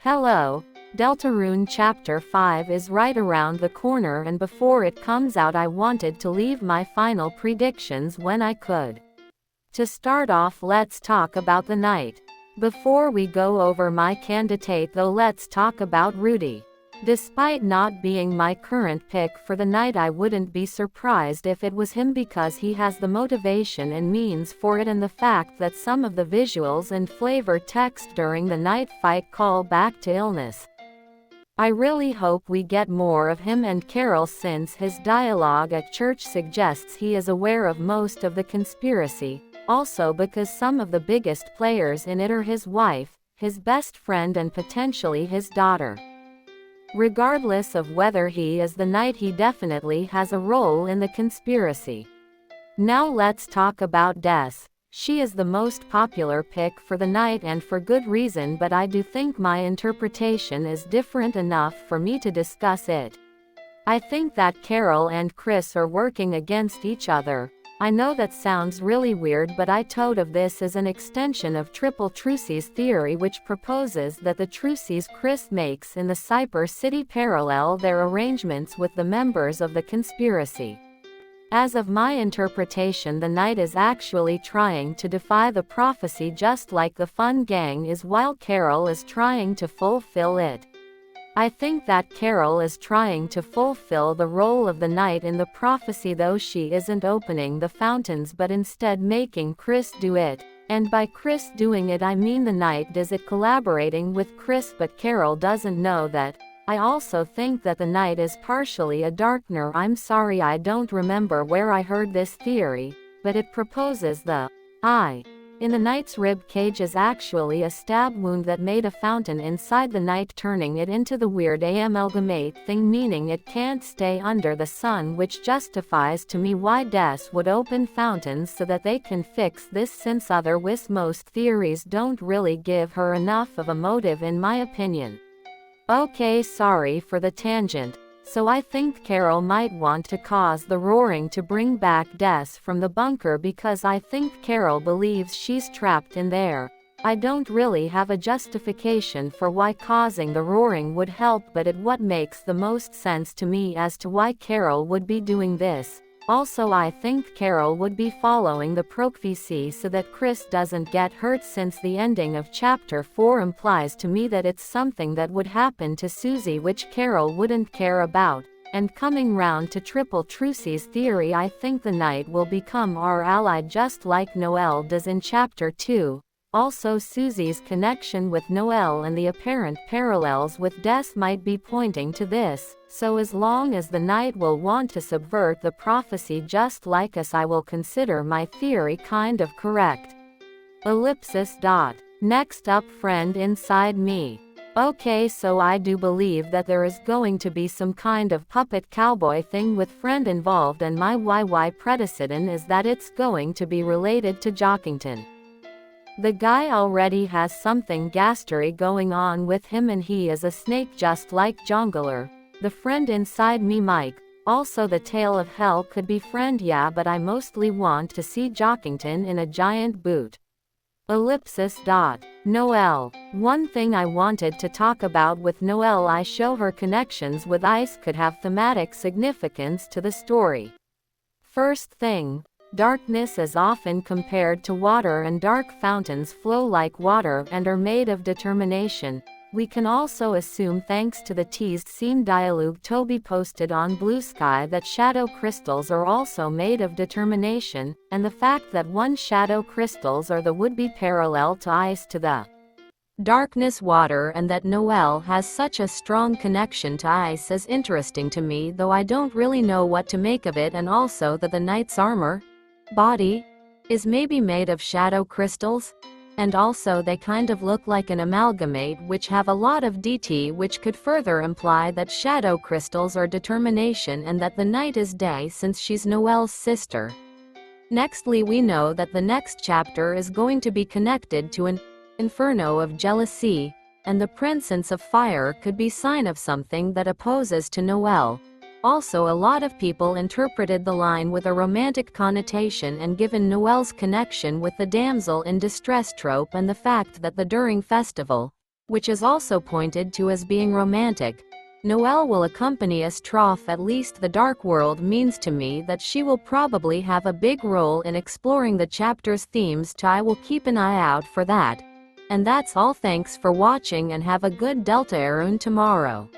Hello, Deltarune Chapter 5 is right around the corner, and before it comes out I wanted to leave my final predictions when I could. To start off, let's talk about the night. Before we go over my candidate though, let's talk about Rudy. Despite not being my current pick for the night, I wouldn't be surprised if it was him because he has the motivation and means for it, and the fact that some of the visuals and flavor text during the night fight call back to illness. I really hope we get more of him and Carol, since his dialogue at church suggests he is aware of most of the conspiracy, also because some of the biggest players in it are his wife, his best friend, and potentially his daughter. Regardless of whether he is the knight, he definitely has a role in the conspiracy. Now let's talk about Des. She is the most popular pick for the night, and for good reason, but I do think my interpretation is different enough for me to discuss it. I think that Carol and Chris are working against each other. I know that sounds really weird, but I thought of this as an extension of triple trucies theory, which proposes that the trucies Chris makes in the Cyper City parallel their arrangements with the members of the conspiracy. As of my interpretation, the knight is actually trying to defy the prophecy just like the fun gang is, while Carol is trying to fulfill it. I think that Carol is trying to fulfill the role of the knight in the prophecy, though she isn't opening the fountains but instead making Chris do it, and by Chris doing it I mean the knight does it collaborating with Chris, but Carol doesn't know that. I also think that the knight is partially a darkener. I'm sorry, I don't remember where I heard this theory, but it proposes the eye in the knight's rib cage is actually a stab wound that made a fountain inside the knight, turning it into the weird amalgamate thing, meaning it can't stay under the sun, which justifies to me why Des would open fountains so that they can fix this, since otherwise most theories don't really give her enough of a motive in my opinion. Okay, sorry for the tangent. So I think Carol might want to cause the roaring to bring back Des from the bunker, because I think Carol believes she's trapped in there. I don't really have a justification for why causing the roaring would help, but it what makes the most sense to me as to why Carol would be doing this. Also, I think Carol would be following the prophecy so that Chris doesn't get hurt, since the ending of chapter 4 implies to me that it's something that would happen to Susie, which Carol wouldn't care about. And coming round to triple trucies theory, I think the knight will become our ally just like Noelle does in chapter 2. Also, Susie's connection with Noelle and the apparent parallels with Des might be pointing to this, so as long as the knight will want to subvert the prophecy just like us, I will consider my theory kind of correct. Ellipsis. Next up, friend inside me. Okay, so I do believe that there is going to be some kind of puppet cowboy thing with friend involved, and my YY precedent is that it's going to be related to Jockington. The guy already has something ghastly going on with him, and he is a snake just like Jongler, the friend inside me Mike. Also, the tail of hell could be friend, yeah, but I mostly want to see Jockington in a giant boot. Ellipsis. Noelle. One thing I wanted to talk about with Noelle, I show her connections with ice could have thematic significance to the story. First thing, darkness is often compared to water, and dark fountains flow like water and are made of determination. We can also assume, thanks to the teased scene dialogue Toby posted on Blue Sky, that shadow crystals are also made of determination, and the fact that one shadow crystals are the would-be parallel to ice to the darkness water, and that Noelle has such a strong connection to ice is interesting to me, though I don't really know what to make of it, and also that the knight's armor body is maybe made of shadow crystals, and also they kind of look like an amalgamate which have a lot of DT, which could further imply that shadow crystals are determination and that the knight is Day, since she's Noelle's sister. Nextly, we know that the next chapter is going to be connected to an inferno of jealousy, and the presence of fire could be sign of something that opposes to Noelle. Also, a lot of people interpreted the line with a romantic connotation, and given Noelle's connection with the damsel in distress trope and the fact that the during festival which is also pointed to as being romantic. Noelle will accompany us. Trough, at least the Dark World means to me that she will probably have a big role in exploring the chapter's themes. I will keep an eye out for that. And that's all. Thanks for watching and have a good Deltarune tomorrow.